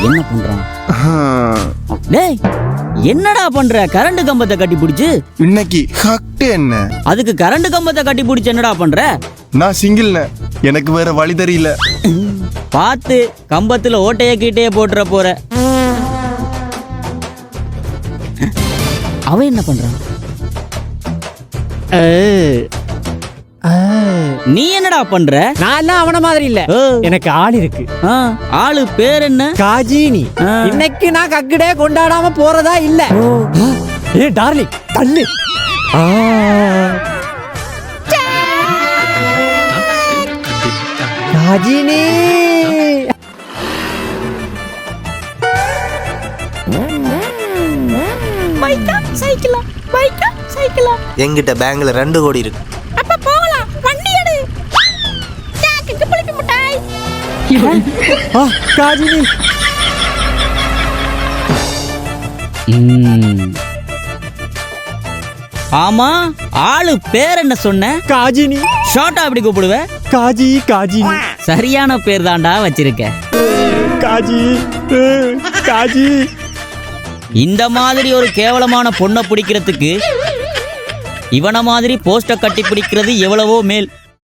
என்ன பண்றான்? டேய் என்னடா பண்ற? கரண்ட் கம்பத்தை கட்டி பிடிச்சு இன்னைக்கு ஹக்டு என்ன? அதுக்கு கரண்ட் கம்பத்தை கட்டி பிடிச்சு என்னடா பண்ற? நான் சிங்கிள்ன, எனக்கு வேற வழி தெரியல. பார்த்து கம்பத்துல ஓட்டைய கீட்டைய போட்டுற போற. அவன் என்ன பண்றான்? நீ என்னடா பண்ற? நான் எல்லாம் அவன மாதிரி இல்ல, எனக்கு ஆள் இருக்கு. ஆளு பேர் என்ன? காஜினி. இன்னைக்கு நான் கக்கடே கொண்டாடாம போறதா இல்ல. ஏ டார்லிங் தள்ளு. காஜினி பைக்கா சைக்கிளா, பைக்கா சைக்கிளா. எங்கிட்ட பேங்க்ல 2 கோடி இருக்கு. அப்ப போகலாம், வண்டி எடு. ஜாக்குக்கு புளிப்பு மிட்டாய். காஜினி. ஆமா, ஆளு பேர் என்ன சொன்ன? காஜினி. ஷார்ட்டா அப்படி கூப்பிடுவ? காஜி காஜினி. சரியான பேர் தான்டா வச்சிருக்க. காஜி காஜி. இந்த மாதிரி ஒரு கேவலமான பொண்ணை பிடிக்கிறதுக்கு இவன மாதிரி போஸ்டர் கட்டி பிடிக்கிறது எவ்வளவோ மேல்.